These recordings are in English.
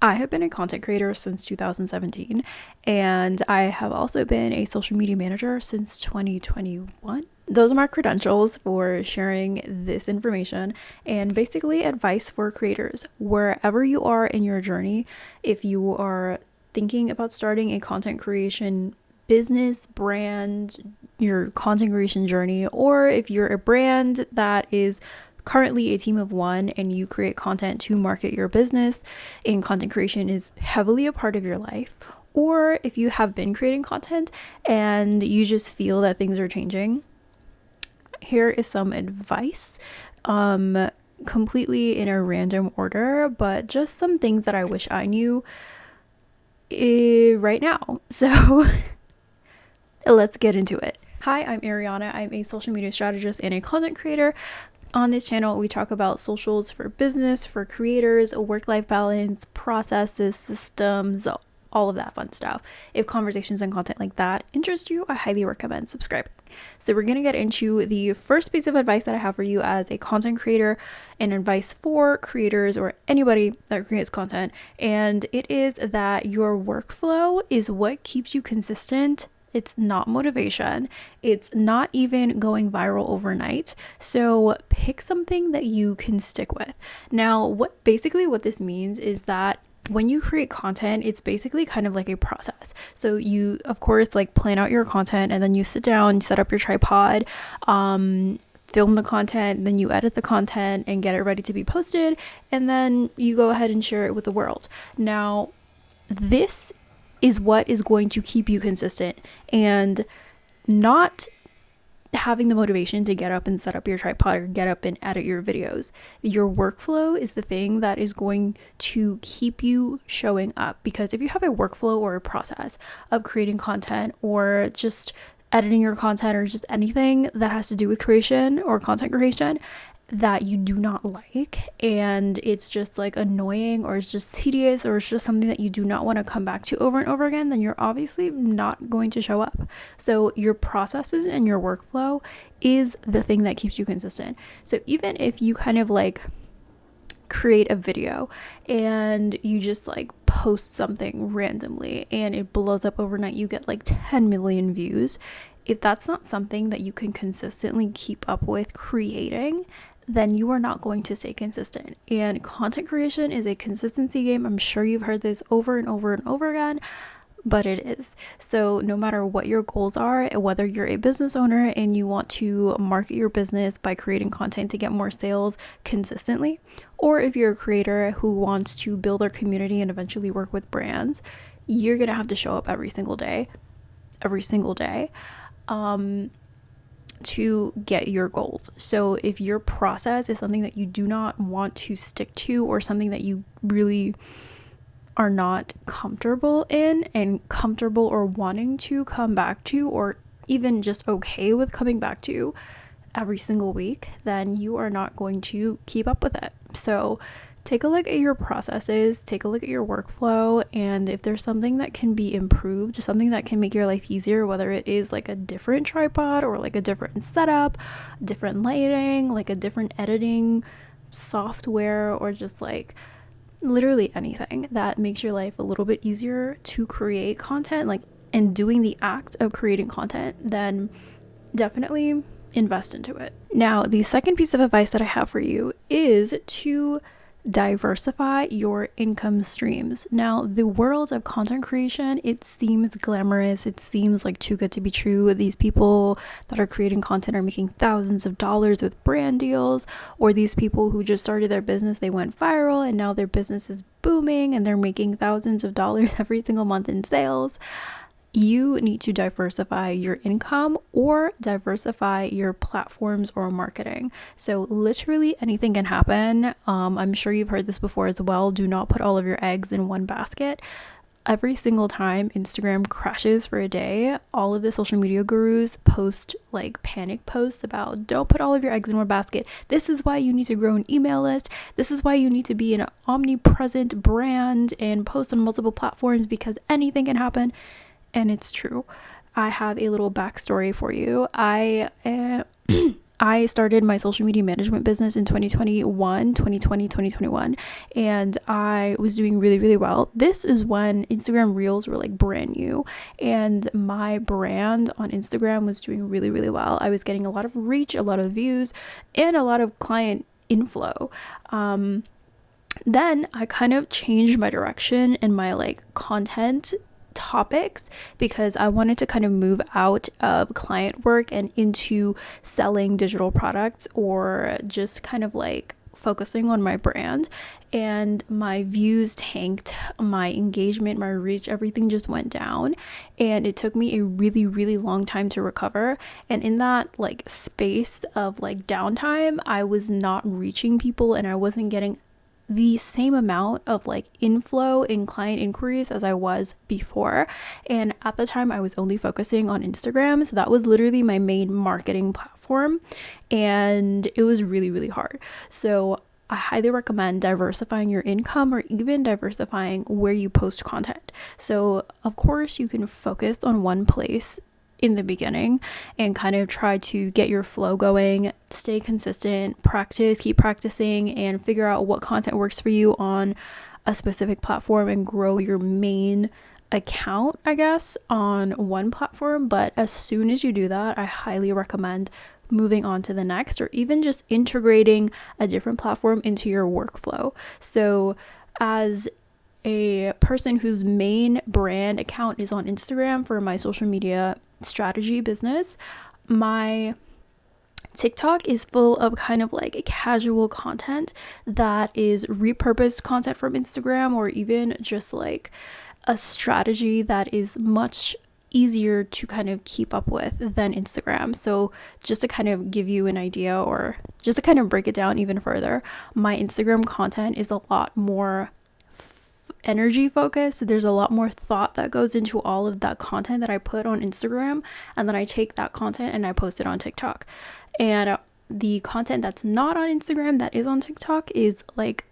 I have been a content creator since 2017, and I have also been a social media manager since 2021. Those are my credentials for sharing this information and basically advice for creators. Wherever you are in your journey, if you are thinking about starting a content creation business, brand, your content creation journey, or if you're a brand that is currently a team of one and you create content to market your business and content creation is heavily a part of your life, or if you have been creating content and you just feel that things are changing, here is some advice, completely in a random order, but just some things that I wish I knew right now. So let's get into it. Hi, I'm Ariana. I'm a social media strategist and a content creator. On this channel, we talk about socials for business, for creators, work-life balance, processes, systems, all of that fun stuff. If conversations and content like that interest you, I highly recommend subscribing. So we're going to get into the first piece of advice that I have for you as a content creator and advice for creators or anybody that creates content. And it is that your workflow is what keeps you consistent. It's not motivation. It's not even going viral overnight. So pick something that you can stick with. Now, what this means is that when you create content, it's basically kind of like a process. So you, of course, like plan out your content and then you sit down, set up your tripod, film the content, then you edit the content and get it ready to be posted. And then you go ahead and share it with the world. Now, this is what is going to keep you consistent, and not having the motivation to get up and set up your tripod or get up and edit your videos. Your workflow is the thing that is going to keep you showing up, because if you have a workflow or a process of creating content or just editing your content or just anything that has to do with creation or content creation that you do not like, and it's just like annoying or it's just tedious or it's just something that you do not want to come back to over and over again, then you're obviously not going to show up. So your processes and your workflow is the thing that keeps you consistent. So even if you kind of like create a video and you just like post something randomly and it blows up overnight, you get like 10 million views. If that's not something that you can consistently keep up with creating, then you are not going to stay consistent. And content creation is a consistency game. I'm sure you've heard this over and over and over again, but it is. So no matter what your goals are, whether you're a business owner and you want to market your business by creating content to get more sales consistently, or if you're a creator who wants to build their community and eventually work with brands, you're gonna have to show up every single day to get your goals. So if your process is something that you do not want to stick to, or something that you really are not comfortable in and comfortable or wanting to come back to, or even just okay with coming back to every single week, then you are not going to keep up with it. So take a look at your processes, take a look at your workflow, and if there's something that can be improved, something that can make your life easier, whether it is like a different tripod or like a different setup, different lighting, like a different editing software, or just like literally anything that makes your life a little bit easier to create content, like, and doing the act of creating content, then definitely invest into it. Now, the second piece of advice that I have for you is to diversify your income streams. Now, the world of content creation, it seems glamorous. It seems like too good to be true. These people that are creating content are making thousands of dollars with brand deals, or these people who just started their business, they went viral and now their business is booming and they're making thousands of dollars every single month in sales. You need to diversify your income or diversify your platforms or marketing. So literally anything can happen. I'm sure you've heard this before as well. Do not put all of your eggs in one basket. Every single time Instagram crashes for a day, all of the social media gurus post like panic posts about don't put all of your eggs in one basket. This is why you need to grow an email list. This is why you need to be an omnipresent brand and post on multiple platforms, because anything can happen. And it's true. I have a little backstory for you. I I started my social media management business in 2021, and I was doing really, really well. This is when Instagram Reels were like brand new, and my brand on Instagram was doing really, really well. I was getting a lot of reach, a lot of views, and a lot of client inflow. Then I kind of changed my direction and my like content topics because I wanted to kind of move out of client work and into selling digital products or just kind of like focusing on my brand. And my views tanked, my engagement, my reach, everything just went down, and it took me a really, really long time to recover. And in that like space of like downtime, I was not reaching people and I wasn't getting the same amount of like inflow in client inquiries as I was before. And at the time I was only focusing on Instagram, so that was literally my main marketing platform, and it was really, really hard. So I highly recommend diversifying your income or even diversifying where you post content. So of course you can focus on one place in the beginning and kind of try to get your flow going, stay consistent, keep practicing, and figure out what content works for you on a specific platform and grow your main account, I guess, on one platform. But as soon as you do that, I highly recommend moving on to the next, or even just integrating a different platform into your workflow. So as a person whose main brand account is on Instagram for my social media strategy business, my TikTok is full of kind of like casual content that is repurposed content from Instagram, or even just like a strategy that is much easier to kind of keep up with than Instagram. So just to kind of give you an idea, or just to kind of break it down even further, my Instagram content is a lot more energy focused. There's a lot more thought that goes into all of that content that I put on Instagram, and then I take that content and I post it on TikTok. And the content that's not on Instagram that is on TikTok is like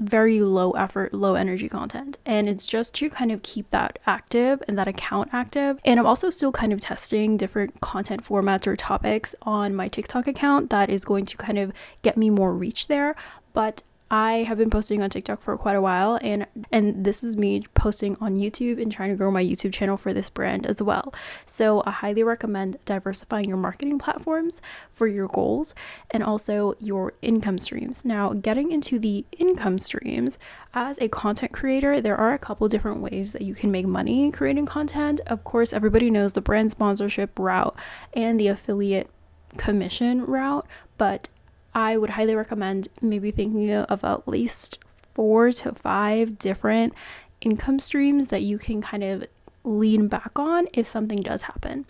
very low effort, low energy content, and it's just to kind of keep that active and that account active. And I'm also still kind of testing different content formats or topics on my TikTok account that is going to kind of get me more reach there. But I have been posting on TikTok for quite a while, and this is me posting on YouTube and trying to grow my YouTube channel for this brand as well. So I highly recommend diversifying your marketing platforms for your goals and also your income streams. Now, getting into the income streams, as a content creator, there are a couple different ways that you can make money creating content. Of course, everybody knows the brand sponsorship route and the affiliate commission route, but I would highly recommend maybe thinking of at least 4 to 5 different income streams that you can kind of lean back on if something does happen.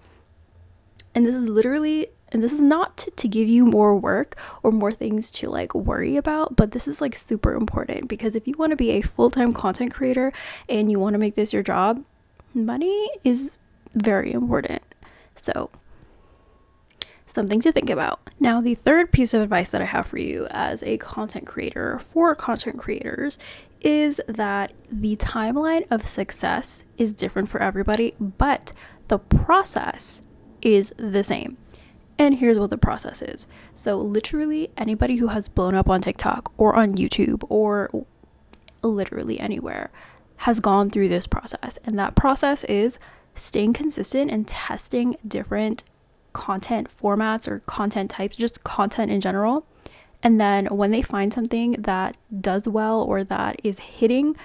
And this is not to give you more work or more things to like worry about, but this is like super important, because if you want to be a full-time content creator and you want to make this your job, money is very important. So something to think about. Now, the third piece of advice that I have for you as a content creator for content creators is that the timeline of success is different for everybody, but the process is the same. And here's what the process is. So literally anybody who has blown up on TikTok or on YouTube or literally anywhere has gone through this process. And that process is staying consistent and testing different content formats or content types, just content in general. And then when they find something that does well or that is hitting,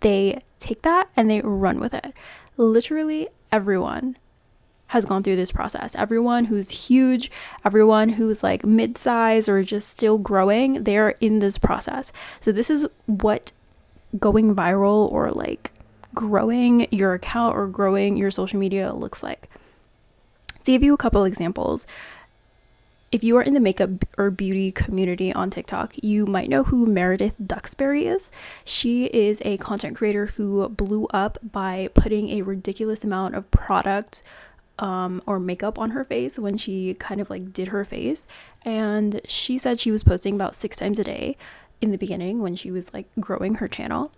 they take that and they run with it. Literally everyone has gone through this process. Everyone who's huge, everyone who's like mid-size or just still growing, they're in this process. So this is what going viral or like growing your account or growing your social media looks like. To give you a couple examples, if you are in the makeup or beauty community on TikTok, you might know who Meredith Duxbury is. She is a content creator who blew up by putting a ridiculous amount of product or makeup on her face when she kind of like did her face. And she said she was posting about 6 times a day in the beginning when she was like growing her channel.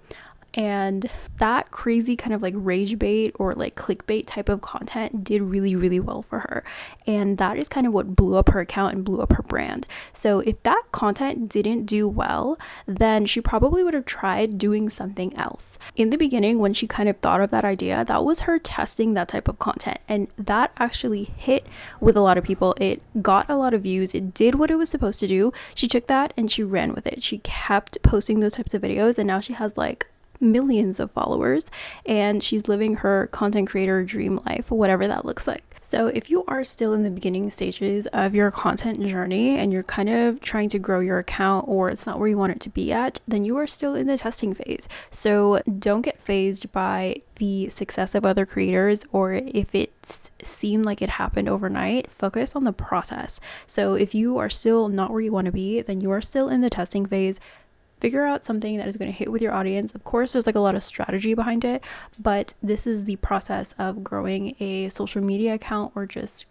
And that crazy kind of like rage bait or like clickbait type of content did really, really well for her. And that is kind of what blew up her account and blew up her brand. So if that content didn't do well, then she probably would have tried doing something else. In the beginning, when she kind of thought of that idea, that was her testing that type of content. And that actually hit with a lot of people. It got a lot of views. It did what it was supposed to do. She took that and she ran with it. She kept posting those types of videos, and now she has like millions of followers, and she's living her content creator dream life, whatever that looks like. So if you are still in the beginning stages of your content journey and you're kind of trying to grow your account, or it's not where you want it to be at, then you are still in the testing phase. So don't get fazed by the success of other creators, or if it seemed like it happened overnight. Focus on the process. So if you are still not where you want to be, then you are still in the testing phase. Figure out something that is going to hit with your audience. Of course, there's like a lot of strategy behind it, but this is the process of growing a social media account or just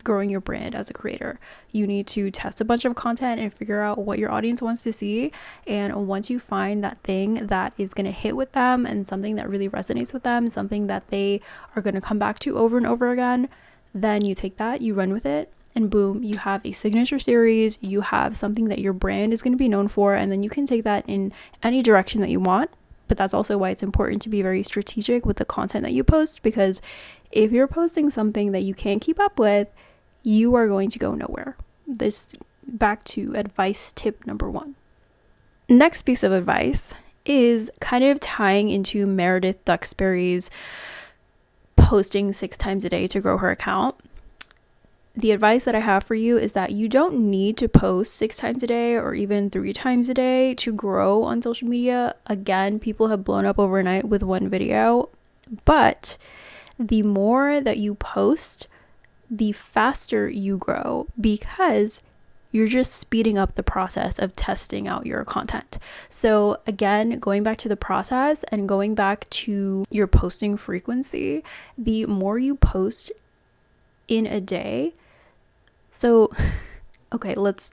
growing your brand as a creator. You need to test a bunch of content and figure out what your audience wants to see. And once you find that thing that is going to hit with them and something that really resonates with them, something that they are going to come back to over and over again, then you take that, you run with it, and boom, you have a signature series, you have something that your brand is going to be known for, and then you can take that in any direction that you want. But that's also why it's important to be very strategic with the content that you post, because if you're posting something that you can't keep up with, you are going to go nowhere. This back to advice tip number 1. Next piece of advice is kind of tying into Meredith Duxbury's posting 6 times a day to grow her account. The advice that I have for you is that you don't need to post 6 times a day or even 3 times a day to grow on social media. Again, people have blown up overnight with one video, but the more that you post, the faster you grow, because you're just speeding up the process of testing out your content. So again, going back to the process and going back to your posting frequency, the more you post in a day. So, okay, let's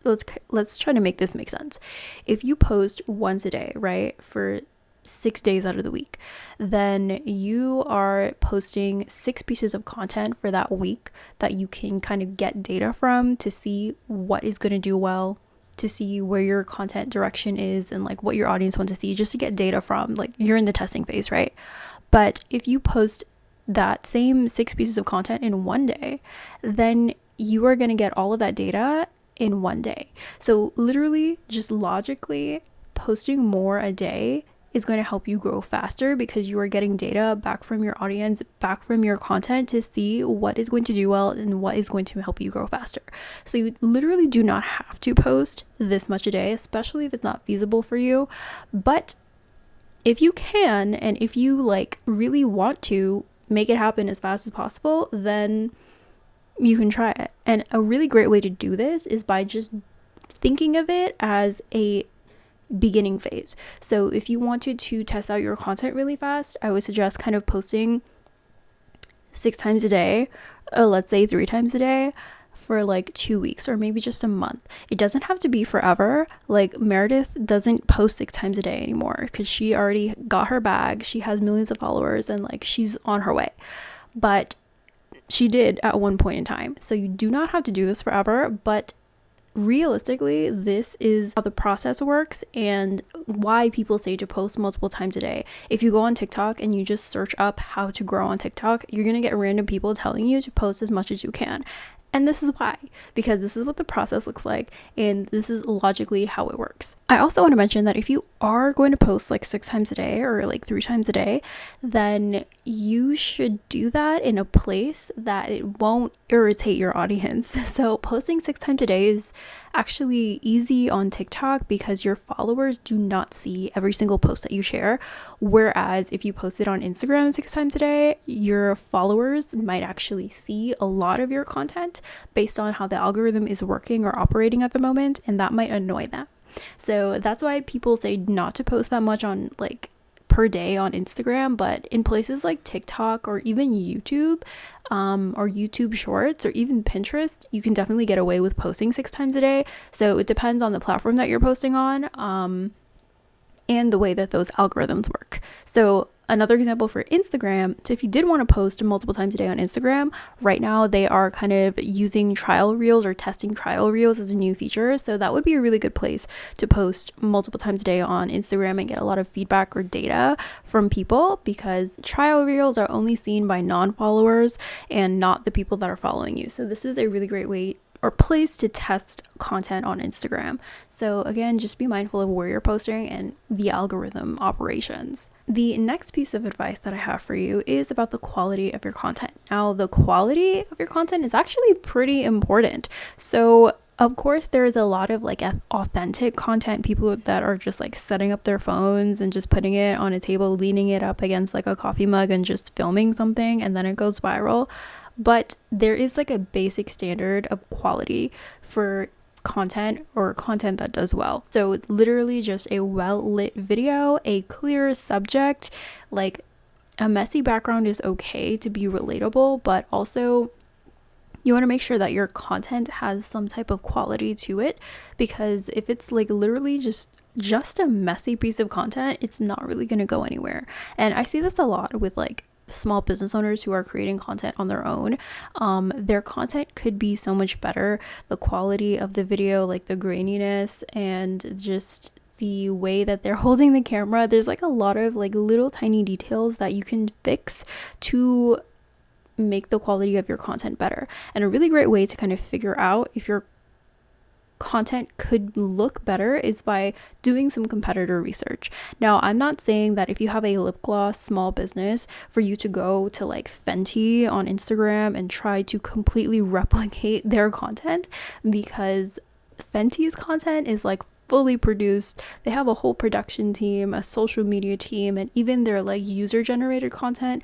try to make this make sense. If you post once a day, right, for 6 days out of the week, then you are posting 6 pieces of content for that week that you can kind of get data from to see what is going to do well, to see where your content direction is and like what your audience wants to see, just to get data from. Like, you're in the testing phase, right? But if you post that same 6 pieces of content in one day, then you are going to get all of that data in one day. So literally, just logically, posting more a day is going to help you grow faster, because you are getting data back from your audience, back from your content, to see what is going to do well and what is going to help you grow faster. So you literally do not have to post this much a day, especially if it's not feasible for you. But if you can, and if you like really want to make it happen as fast as possible, then you can try it. And a really great way to do this is by just thinking of it as a beginning phase. So if you wanted to test out your content really fast, I would suggest kind of posting 6 times a day, let's say 3 times a day, for like 2 weeks or maybe just a month. It doesn't have to be forever. Like, Meredith doesn't post 6 times a day anymore because she already got her bag. She has millions of followers and like she's on her way. But she did at one point in time. So you do not have to do this forever, but realistically, this is how the process works and why people say to post multiple times a day. If you go on TikTok and you just search up how to grow on TikTok, you're going to get random people telling you to post as much as you can. And this is why, because this is what the process looks like, and this is logically how it works. I also want to mention that if you are going to post like 6 times a day or like 3 times a day, then you should do that in a place that it won't irritate your audience. So posting 6 times a day is actually easy on TikTok because your followers do not see every single post that you share. Whereas if you post it on Instagram 6 times a day, your followers might actually see a lot of your content based on how the algorithm is working or operating at the moment, and that might annoy them. So that's why people say not to post that much on like per day on Instagram, but in places like TikTok or even YouTube, or YouTube Shorts or even Pinterest, you can definitely get away with posting 6 times a day. So it depends on the platform that you're posting on. and the way that those algorithms work. So another example for Instagram, so if you did want to post multiple times a day on Instagram, right now they are kind of using trial reels or testing trial reels as a new feature. So that would be a really good place to post multiple times a day on Instagram and get a lot of feedback or data from people, because trial reels are only seen by non-followers and not the people that are following you. So this is a really great way or place to test content on Instagram. So again, just be mindful of where you're posting and the algorithm operations. The next piece of advice that I have for you is about the quality of your content. Now, the quality of your content is actually pretty important. So of course, there's a lot of like authentic content, people that are just like setting up their phones and just putting it on a table, leaning it up against like a coffee mug and just filming something, and then it goes viral. But there is like a basic standard of quality for content, or content that does well. So literally just a well-lit video, a clear subject, like a messy background is okay to be relatable, but also you want to make sure that your content has some type of quality to it, because if it's like literally just a messy piece of content, it's not really going to go anywhere. And I see this a lot with like small business owners who are creating content on their own. Their content could be so much better. The quality of the video, like the graininess and just the way that they're holding the camera, there's like a lot of like little tiny details that you can fix to make the quality of your content better. And a really great way to kind of figure out if your content could look better is by doing some competitor research. Now, I'm not saying that if you have a lip gloss small business for you to go to like Fenty on Instagram and try to completely replicate their content, because Fenty's content is like fully produced. They have a whole production team, a social media team, and even their like user generated content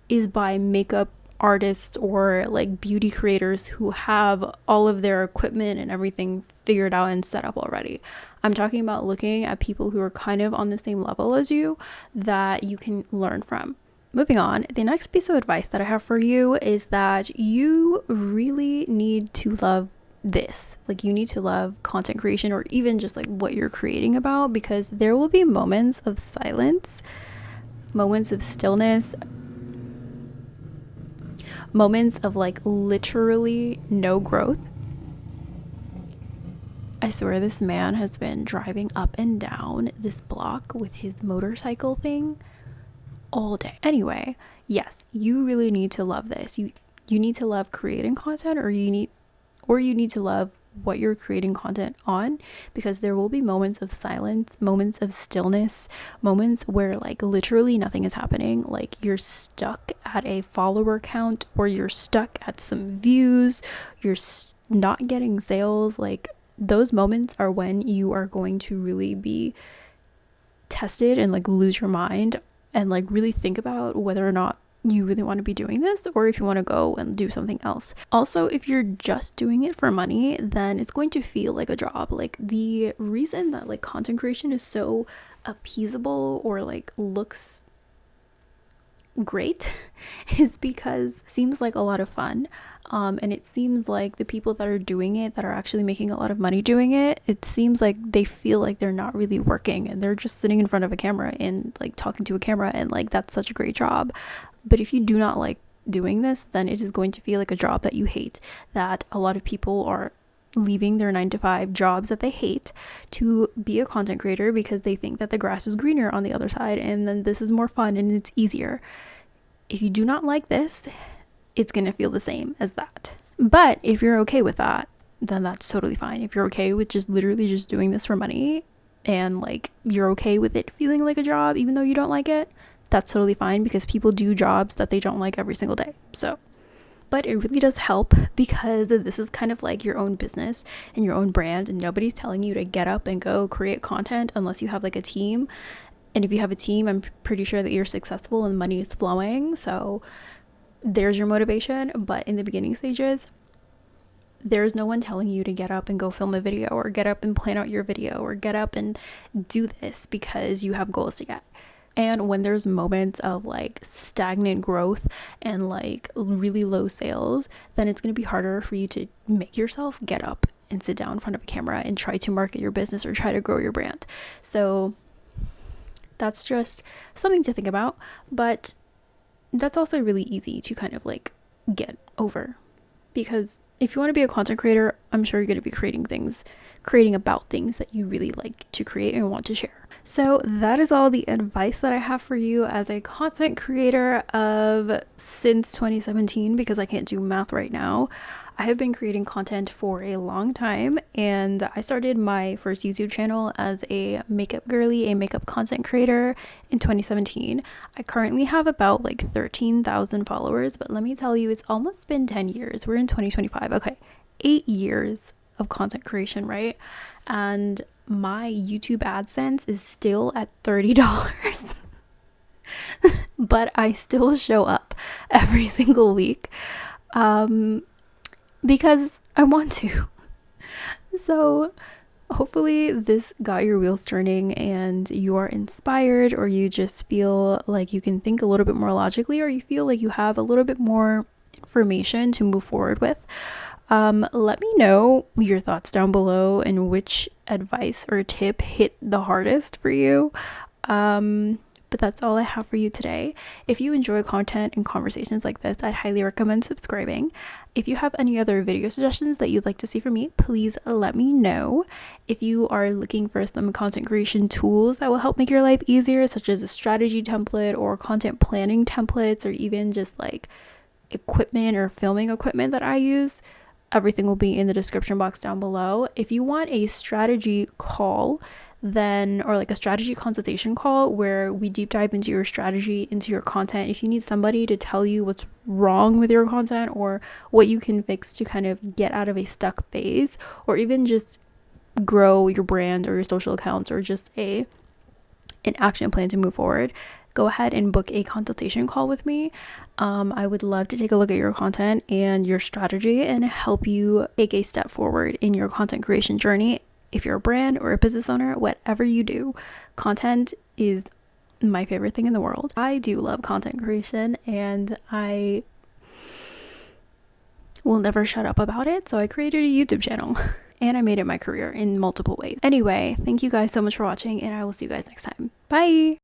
is by makeup artists or like beauty creators who have all of their equipment and everything figured out and set up already. I'm talking about looking at people who are kind of on the same level as you that you can learn from. Moving on, the next piece of advice that I have for you is that you really need to love this. Like, you need to love content creation, or even just like what you're creating about, because there will be moments of silence, moments of stillness, moments of like literally no growth. I swear this man has been driving up and down this block with his motorcycle thing all day. Anyway, yes, you really need to love this. You need to love creating content, or you need to love what you're creating content on, because there will be moments of silence, moments of stillness, moments where like literally nothing is happening. Like, you're stuck at a follower count, or you're stuck at some views, you're not getting sales. Like, those moments are when you are going to really be tested and like lose your mind and like really think about whether or not you really want to be doing this, or if you want to go and do something else. Also, if you're just doing it for money, then it's going to feel like a job. Like, the reason that like content creation is so appeasable or like looks great is because it seems like a lot of fun, and it seems like the people that are doing it, that are actually making a lot of money doing it, it seems like they feel like they're not really working and they're just sitting in front of a camera and like talking to a camera, and like that's such a great job. But if you do not like doing this, then it is going to feel like a job that you hate, that a lot of people are leaving their 9-to-5 jobs that they hate to be a content creator because they think that the grass is greener on the other side, and then this is more fun and it's easier. If you do not like this, it's going to feel the same as that. But if you're okay with that, then that's totally fine. If you're okay with just literally just doing this for money, and like you're okay with it feeling like a job even though you don't like it, that's totally fine, because people do jobs that they don't like every single day. So, but it really does help, because this is kind of like your own business and your own brand, and nobody's telling you to get up and go create content unless you have like a team. And if you have a team, I'm pretty sure that you're successful and money is flowing. So there's your motivation. But in the beginning stages, there's no one telling you to get up and go film a video, or get up and plan out your video, or get up and do this because you have goals to get. And when there's moments of like stagnant growth and like really low sales, then it's going to be harder for you to make yourself get up and sit down in front of a camera and try to market your business or try to grow your brand. So That's just something to think about, but that's also really easy to kind of like get over, because if you want to be a content creator, I'm sure you're going to be creating about things that you really like to create and want to share. So that is all the advice that I have for you as a content creator of since 2017, because I can't do math right now. I have been creating content for a long time, and I started my first YouTube channel as a makeup girly, a makeup content creator in 2017. I currently have about like 13,000 followers, but let me tell you, it's almost been 10 years. We're in 2025. Okay, 8 years of content creation, right? And my YouTube AdSense is still at $30. But I still show up every single week because I want to. So hopefully this got your wheels turning and you are inspired, or you just feel like you can think a little bit more logically, or you feel like you have a little bit more information to move forward with. Let me know your thoughts down below and which advice or tip hit the hardest for you. But that's all I have for you today. If you enjoy content and conversations like this, I'd highly recommend subscribing. If you have any other video suggestions that you'd like to see from me, please let me know. If you are looking for some content creation tools that will help make your life easier, such as a strategy template or content planning templates, or even just like equipment or filming equipment that I use, everything will be in the description box down below. If you want a strategy call, or like a strategy consultation call where we deep dive into your strategy, into your content, if you need somebody to tell you what's wrong with your content or what you can fix to kind of get out of a stuck phase, or even just grow your brand or your social accounts, or just an action plan to move forward, go ahead and book a consultation call with me. I would love to take a look at your content and your strategy and help you take a step forward in your content creation journey. If you're a brand or a business owner, whatever you do, content is my favorite thing in the world. I do love content creation, and I will never shut up about it. So I created a YouTube channel and I made it my career in multiple ways. Anyway, thank you guys so much for watching, and I will see you guys next time. Bye!